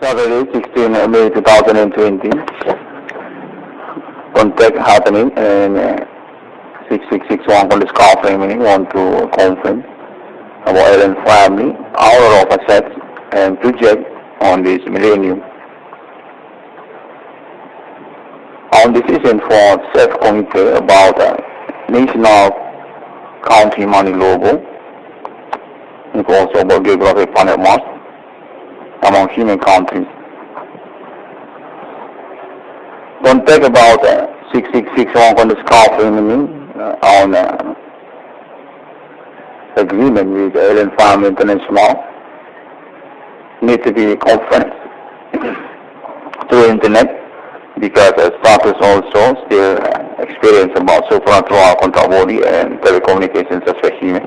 Saturday, 16 May 2020. Contact happening and 6661 on this conference meeting want to conference about Allen family, our of assets and project on this millennium. On decision for self-committee about national country money logo, and also about geographic partner among human countries. Contact about 6661 on this conference meeting on agreement with Allen Family International need to be conference through internet because status also still experience about supernatural control body and telecommunications especially.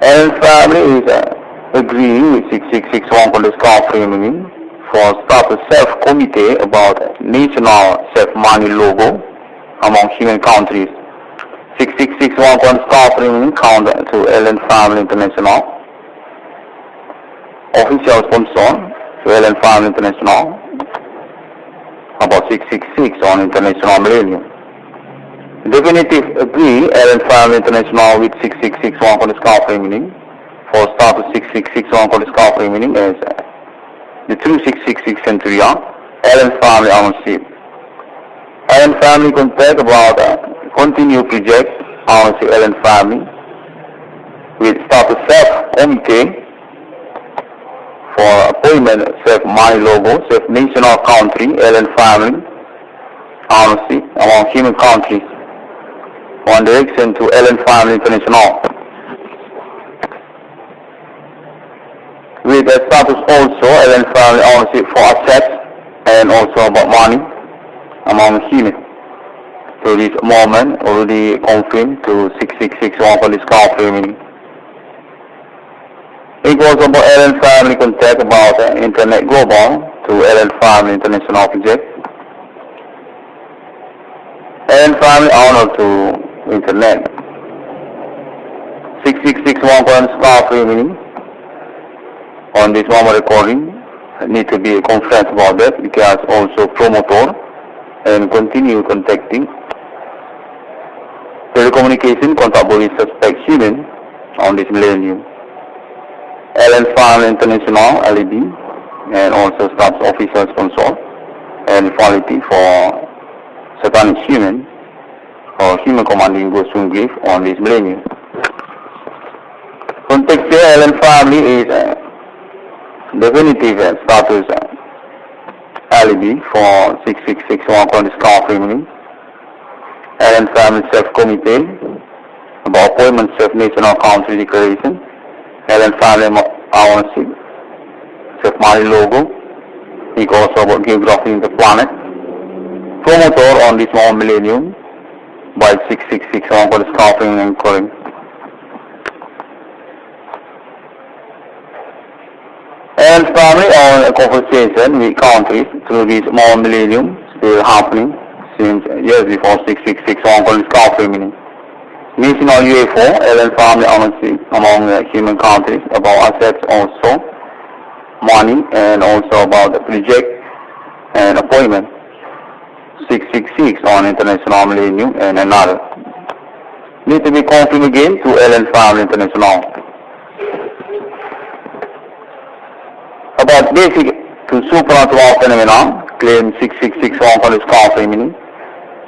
Allen Family is agree with 6661 on this conference meeting for start a self-committee about national self-money logo among human countries. 6661 on this conference meeting count to Allen Family International. Official sponsor to Allen Family International about 666 on International Millennium. Definitive agree Allen Family International with 6661 on this conference meeting for start of 6661 on this conference meeting is the true 666 centurion, Allen Family ownership. Allen Family contact about continue project ownership Allen Family with start a self-committee for appointment self-money logo, self-national country, Allen Family ownership among human countries. One direction to Allen Family International. With the status also Allen Family ownership for assets and also about money among human. So this moment already confirmed to 6661 for this conference meeting. It was about Allen Family contact about Internet Global to Allen Family International project. Allen Family honor to Internet. 6661 for this conference meeting. On this moment recording, need to be a conference about that because also promoter and continue contacting telecommunication contact body suspect human on this millennium. Allen Family International LED and also staff official sponsor and quality for satanic human or human commanding goes to grief on this millennium. Contact Allen Family is definitive status alibi for 6661 on this conference meeting. Allen Family self-committee about appointment self-national country declaration. Allen Family ownership, self-money logo. He also about geography in the planet. Promoter on this one millennium by 6661 on this conference and calling. Allen Family on a conversation with countries through this more millennium still happening since years before 6661 on this conference meeting. National UFO, Allen Family ownership among human countries about assets also, money and also about the project and appointment. 666 on International Millennium and another. Need to be confirmed again to Allen Family International. About basic to supernatural phenomena, claim 6661 for this conference meeting.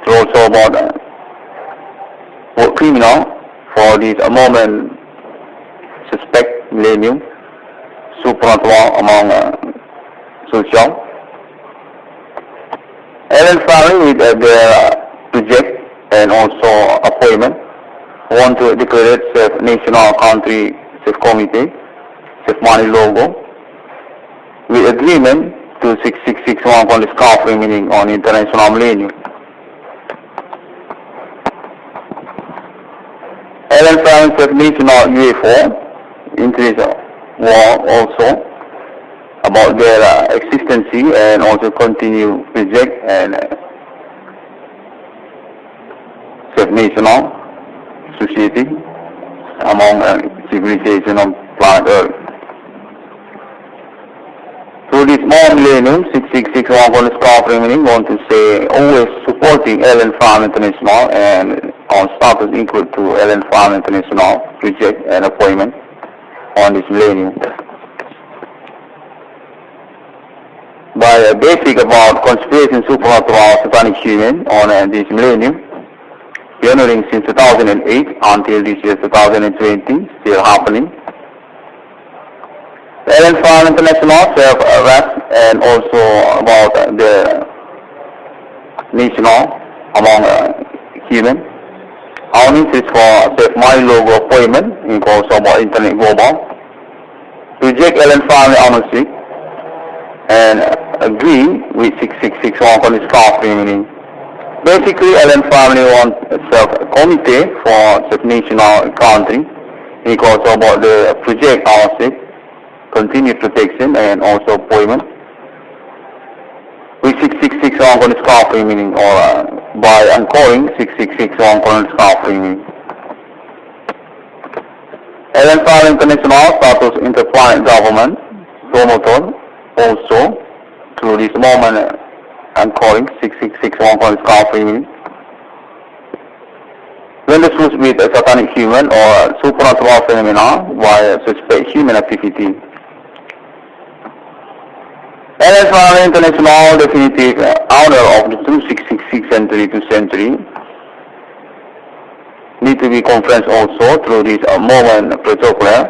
It's also about what criminal for this moment suspect millennium, supernatural among social. Allen Family with their project and also appointment want to declare self-national country self-committee, self-money logo, with agreement to 6661 on this conference meeting on International Millennium. Allen Family self-national UFO increase war also about their existence and also continue project and self-national society among civilization on planet Earth. Through this more millennium, 666 1 remaining, want to say always supporting Allen Farm International and on status equal to Allen Farm International project and appointment on this millennium. By a basic about conspiracy supernatural satanic human on this millennium, pioneering since 2008 until this year 2020, still happening. The Allen Farm International self-arrest and also about the national among human. Our interest for self-mind logo appointment in course about internet global. Reject Allen family ownership and agree with 6661 on this country meaning. Basically, Allen family want self-committee for self-national country in course about the project ownership, continued protection and also appointment. With 6661 on this country meaning or by uncalling 6661 on this country meaning. Allen family international status interplanet government promoted also through this moment and calling 6661 for this country meaning. When this was with a satanic human or supernatural phenomena by suspect human activity. Allen Family International definitive owner of the 2666 century to century need to be conferenced also through this moment protocol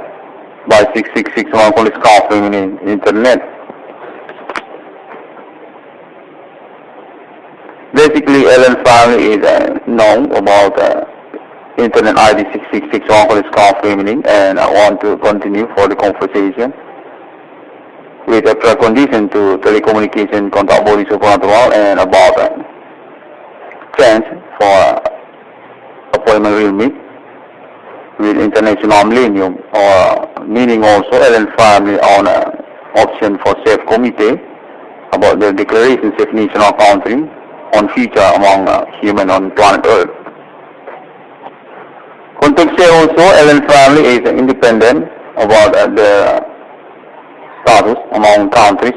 by 6661 for this country meaning internet. Basically, Allen family is known about internet ID 6661 for this country meaning, and I want to continue for the conversation with a precondition to telecommunication contact body supernatural and about chance for appointment real meet with international millennium or meaning also Allen family on option for safe committee about the declaration safe national country on future among human on planet Earth. Context here also, Allen family is independent about the status among countries.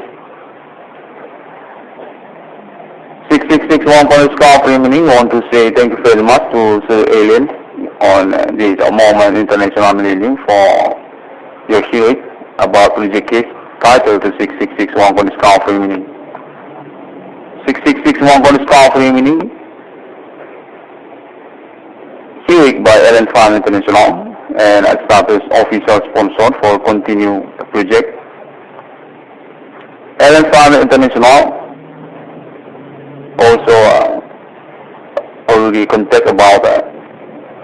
6661 for this country meaning want to say thank you very much to Sir Alien on this moment international millennium for your hearing about project case title to 6661 for this country meaning. 6661 for this country meaning hearing by Allen Farm International and status official sponsor for continue project. Allen Farm International also already contact about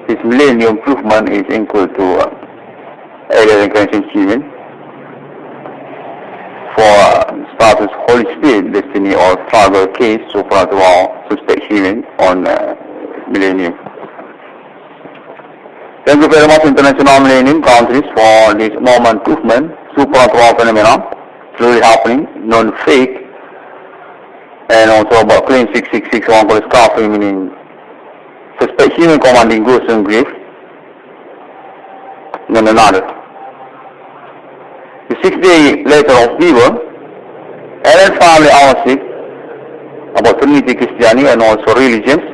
this millennium improvement is equal to alien incarnation human for status Holy Spirit destiny or tribal case supernatural suspect human on millennium. Thank you very much international millennium countries for this moment improvement supernatural phenomena really happening, non-fake, and also about claim 6661 for this country meaning suspect human commanding ghost and grief, none another. The 6-day letter of Beaver, Allen family ownership about Trinity Christianity and also religions.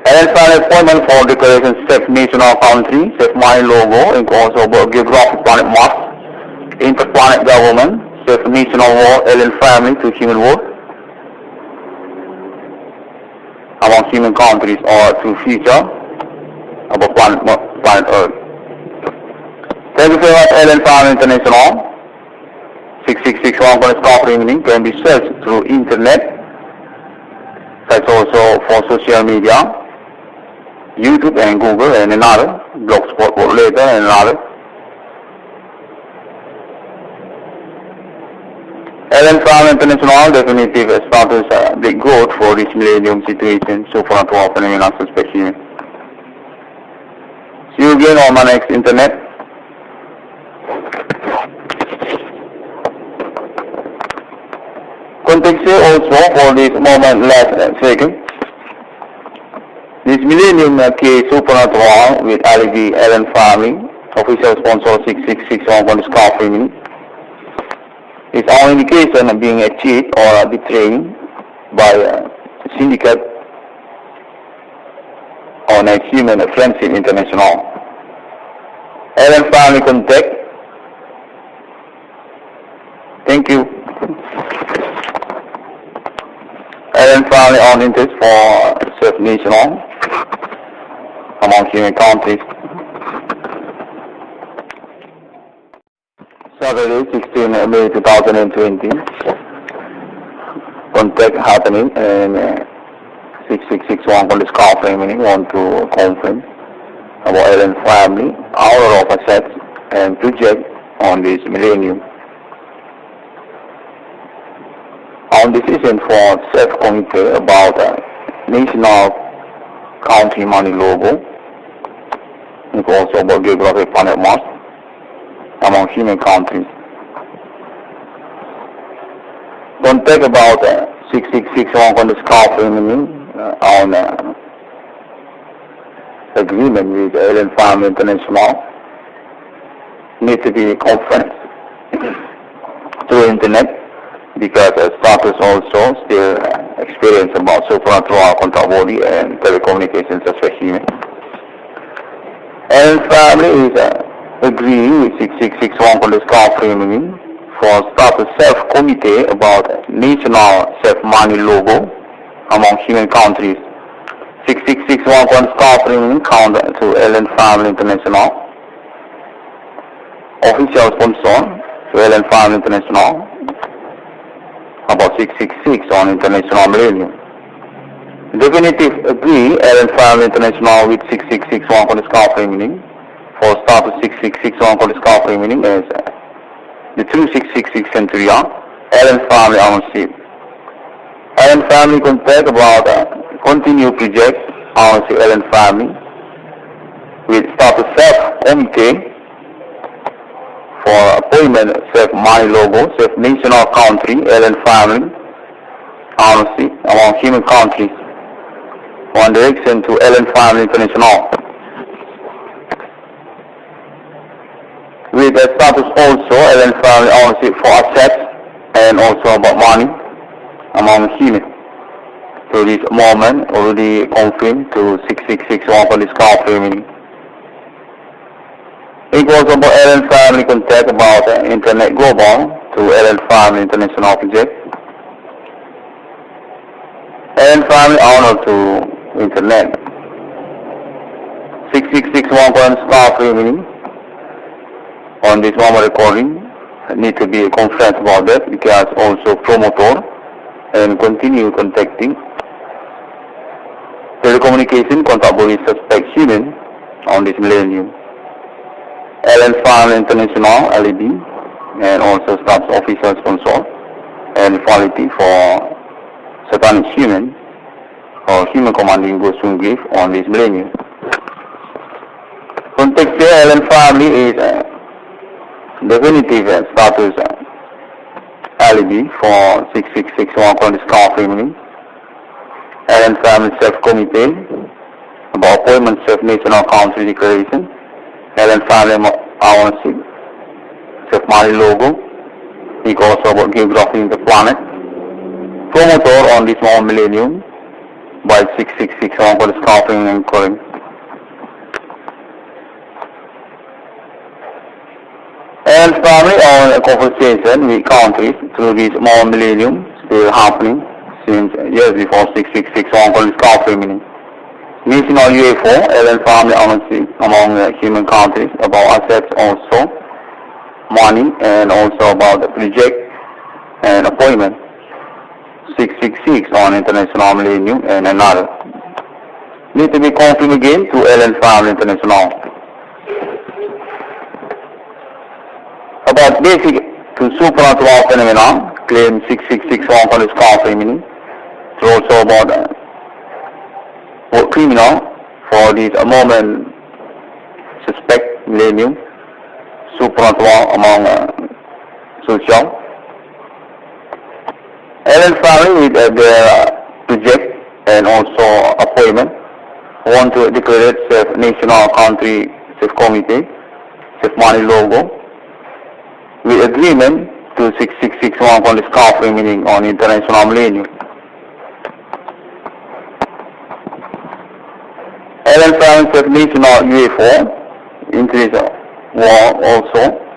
Allen family appointment for declaration safe national country, safe mind logo, and also about geographic planet Mars. Interplanet government, safe national war, Allen family to human world among human countries or to future about planet Earth. Thank you very much, Allen family international. 6661 for this country meaning can be searched through internet, that's also for social media, YouTube and Google and another, Blogspot later and another. Allen Farm International definitive status big growth for this millennium situation so far to open in our suspicion. See you again on my next internet. Context here also for this moment last second. This millennium case supernatural with alibi Allen family, official sponsor 6661 for this coffee. It's on indication of being a cheat or betraying by a syndicate on a human friendship international. Allen family contact. Thank you. Allen family on interest for self-national among human countries. Saturday, 16 May 2020. Contact happening and 6661 on this conference meeting want to conference about Allen family, our of assets and project on this millennium. On decision for self-committee about national country money logo, and also about geographic planet Mars among human countries. Contact about 6661 on this conference meeting on agreement with Allen Family International need to be conference through internet because status also still experience about supernatural contact body and telecommunications as a human. Allen Family is agree with 6661 on this conference meeting for status self-committee about national self-money logo among human countries. 6661 on conference count to Allen Family International. Official sponsor to Allen Family International about 666 on International Millennium. Definitive agree Allen Family International with 6661 on this conference meeting for status 6661 on this conference meeting is the true 666 centurion Allen Family ownership. Allen Family contact about continue project on the Allen Family with status self-committee for appointment self-money logo, self-national country, Allen Family ownership among human countries. One direction to Allen Family International. With the status also Allen Family ownership for assets and also about money among human. So this moment already confirmed to 6661 for this conference meeting. It was about Allen Family contact about Internet Global to Allen Family International project. Allen Family honor to Internet. 6661 for this conference meeting. On this moment recording, need to be a conference about that because also promoter and continue contacting telecommunication contact with suspect human on this millennium. Allen Family International LED and also staff official sponsor and quality for satanic human or human commanding Gosung Grief on this millennium. Contact Allen Family is definitive status alibi for 6661 on this conference meeting. Allen Family Self-Committee about appointment self-national country declaration. Allen Family ownership, self-money logo. He also about geography in the planet. Promoter on this one millennium by 6661 for this conference and calling. Allen Family on a conversation with countries through this more millennium still happening since years before 6661 for this conference meeting. National UFO, Allen Family ownership among human countries about assets also, money and also about the project and appointment. 666 on International Millennium and another. Need to be confirmed again to Allen Family International. About basic to supernatural phenomena, claim 6661 for this conference meeting. It's also about what criminal for this moment suspect millennium, supernatural among social. Allen Family with their project and also appointment want to declare self-national country self-committee, self-money logo with agreement to 6661 on the scarf remaining on international millennium. Allen Francis definition of UFO increase war also.